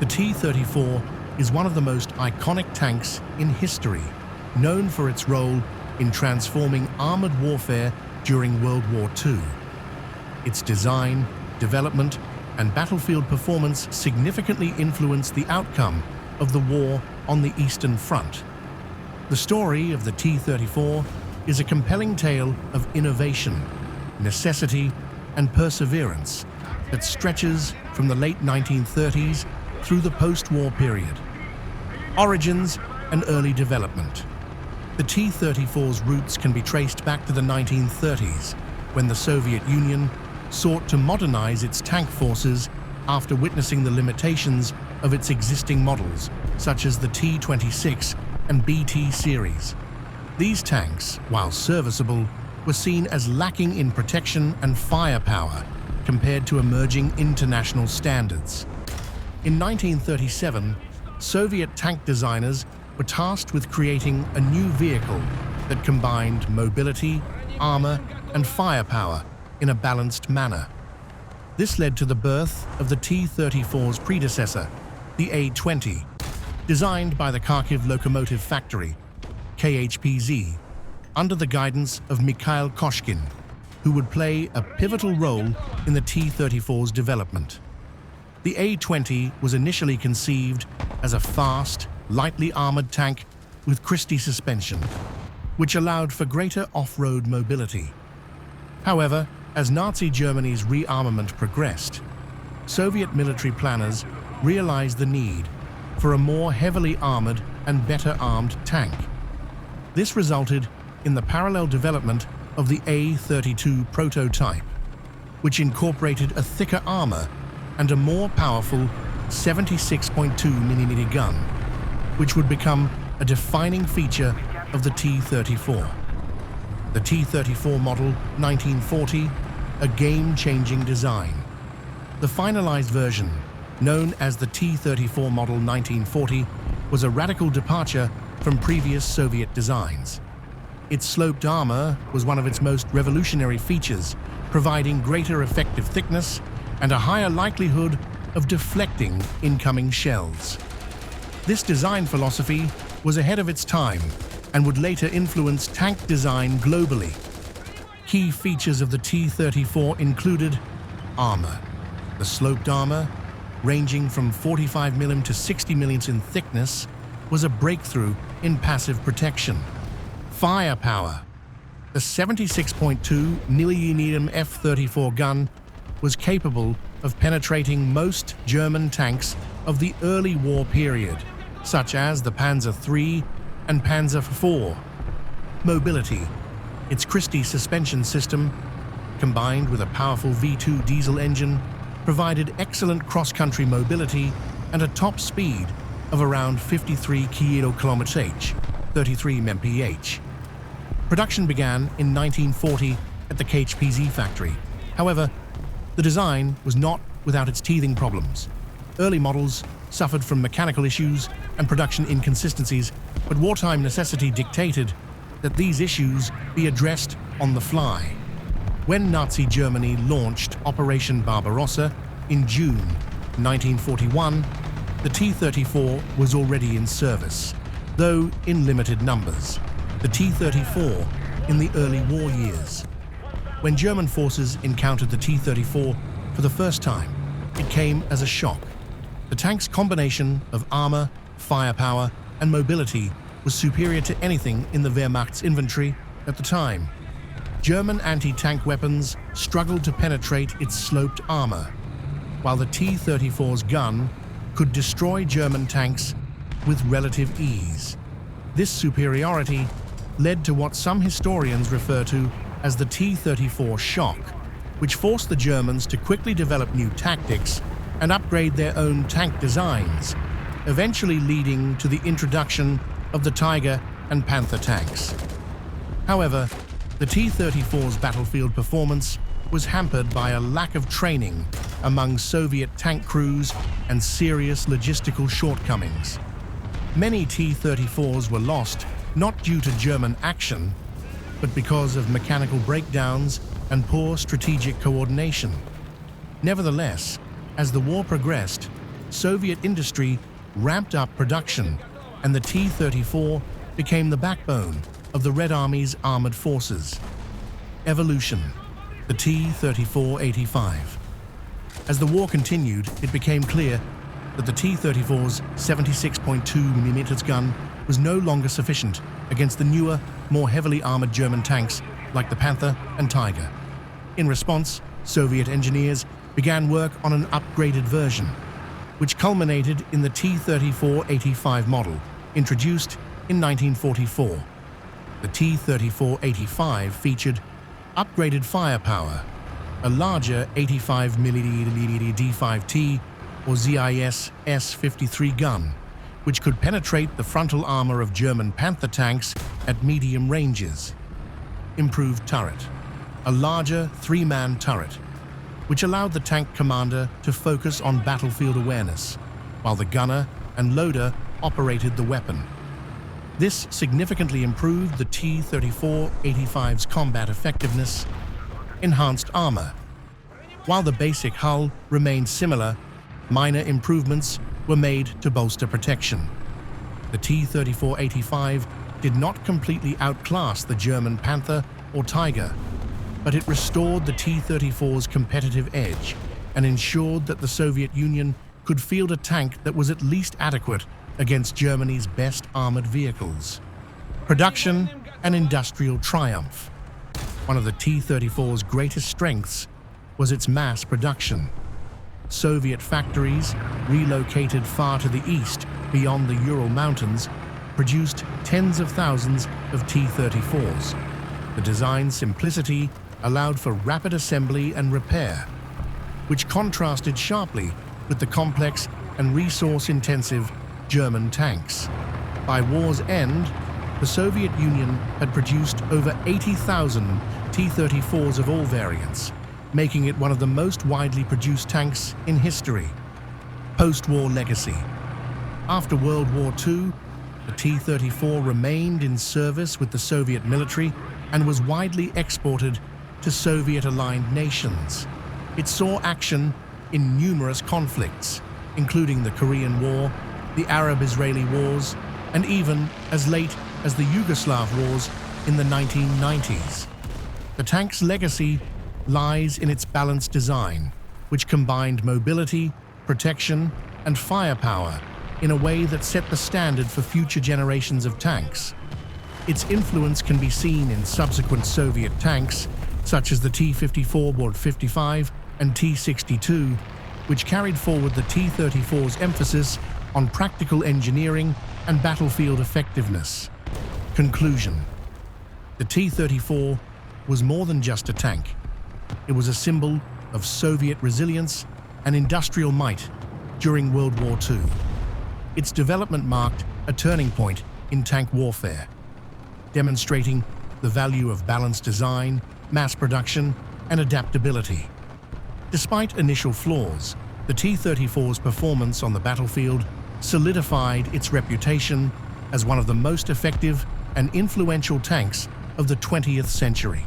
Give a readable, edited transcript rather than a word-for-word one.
The T-34 is one of the most iconic tanks in history, known for its role in transforming armored warfare during World War II. Its design, development, and battlefield performance significantly influenced the outcome of the war on the Eastern Front. The story of the T-34 is a compelling tale of innovation, necessity, and perseverance that stretches from the late 1930s through the post-war period. Origins and early development. The T-34's roots can be traced back to the 1930s, when the Soviet Union sought to modernize its tank forces after witnessing the limitations of its existing models, such as the T-26 and BT series. These tanks, while serviceable, were seen as lacking in protection and firepower compared to emerging international standards. In 1937, Soviet tank designers were tasked with creating a new vehicle that combined mobility, armor, and firepower in a balanced manner. This led to the birth of the T-34's predecessor, the A-20, designed by the Kharkiv Locomotive Factory, KHPZ, under the guidance of Mikhail Koshkin, who would play a pivotal role in the T-34's development. The A-20 was initially conceived as a fast, lightly armored tank with Christie suspension, which allowed for greater off-road mobility. However, as Nazi Germany's rearmament progressed, Soviet military planners realized the need for a more heavily armored and better armed tank. This resulted in the parallel development of the A-32 prototype, which incorporated a thicker armor and a more powerful 76.2mm gun, which would become a defining feature of the T-34. The T-34 model 1940, a game-changing design. The finalized version, known as the T-34 model 1940, was a radical departure from previous Soviet designs. Its sloped armor was one of its most revolutionary features, providing greater effective thickness and a higher likelihood of deflecting incoming shells. This design philosophy was ahead of its time and would later influence tank design globally. Key features of the T-34 included armor. The sloped armor, ranging from 45mm to 60mm in thickness, was a breakthrough in passive protection. Firepower. The 76.2 mm F-34 gun was capable of penetrating most German tanks of the early war period, such as the Panzer III and Panzer IV. Mobility. Its Christie suspension system, combined with a powerful V2 diesel engine, provided excellent cross-country mobility and a top speed of around 53 km/h, 33 mph. Production began in 1940 at the KHPZ factory. However, the design was not without its teething problems. Early models suffered from mechanical issues and production inconsistencies, but wartime necessity dictated that these issues be addressed on the fly. When Nazi Germany launched Operation Barbarossa in June 1941, the T-34 was already in service, though in limited numbers. The T-34 in the early war years. When German forces encountered the T-34 for the first time, it came as a shock. The tank's combination of armor, firepower, and mobility was superior to anything in the Wehrmacht's inventory at the time. German anti-tank weapons struggled to penetrate its sloped armor, while the T-34's gun could destroy German tanks with relative ease. This superiority led to what some historians refer to as the T-34 shock, which forced the Germans to quickly develop new tactics and upgrade their own tank designs, eventually leading to the introduction of the Tiger and Panther tanks. However, the T-34's battlefield performance was hampered by a lack of training among Soviet tank crews and serious logistical shortcomings. Many T-34s were lost not due to German action, but because of mechanical breakdowns and poor strategic coordination. Nevertheless, as the war progressed, Soviet industry ramped up production, and the T-34 became the backbone of the Red Army's armored forces. Evolution: the T-34-85. As the war continued, it became clear that the T-34's 76.2mm gun was no longer sufficient against the newer, more heavily armored German tanks like the Panther and Tiger. In response, Soviet engineers began work on an upgraded version, which culminated in the T-34-85 model, introduced in 1944. The T-34-85 featured upgraded firepower, a larger 85mm D5T or ZIS S-53 gun, which could penetrate the frontal armor of German Panther tanks at medium ranges. Improved turret: a larger three-man turret, which allowed the tank commander to focus on battlefield awareness, while the gunner and loader operated the weapon. This significantly improved the T-34-85's combat effectiveness. Enhanced armor: while the basic hull remained similar, minor improvements were made to bolster protection. The T-34-85 did not completely outclass the German Panther or Tiger, but it restored the T-34's competitive edge and ensured that the Soviet Union could field a tank that was at least adequate against Germany's best armored vehicles. Production and industrial triumph: one of the T-34's greatest strengths was its mass production. Soviet factories, relocated far to the east beyond the Ural Mountains, produced tens of thousands of T-34s. The design's simplicity allowed for rapid assembly and repair, which contrasted sharply with the complex and resource-intensive German tanks. By war's end, the Soviet Union had produced over 80,000 T-34s of all variants, making it one of the most widely produced tanks in history. Post-war legacy: after World War II, the T-34 remained in service with the Soviet military and was widely exported to Soviet-aligned nations. It saw action in numerous conflicts, including the Korean War, the Arab-Israeli Wars, and even as late as the Yugoslav Wars in the 1990s. The tank's legacy lies in its balanced design, which combined mobility, protection, and firepower in a way that set the standard for future generations of tanks. Its influence can be seen in subsequent Soviet tanks, such as the T-54-55 and T-62, which carried forward the T-34's emphasis on practical engineering and battlefield effectiveness. Conclusion: the T-34 was more than just a tank. It was a symbol of Soviet resilience and industrial might during World War II. Its development marked a turning point in tank warfare, demonstrating the value of balanced design, mass production, and adaptability. Despite initial flaws, the T-34's performance on the battlefield solidified its reputation as one of the most effective and influential tanks of the 20th century.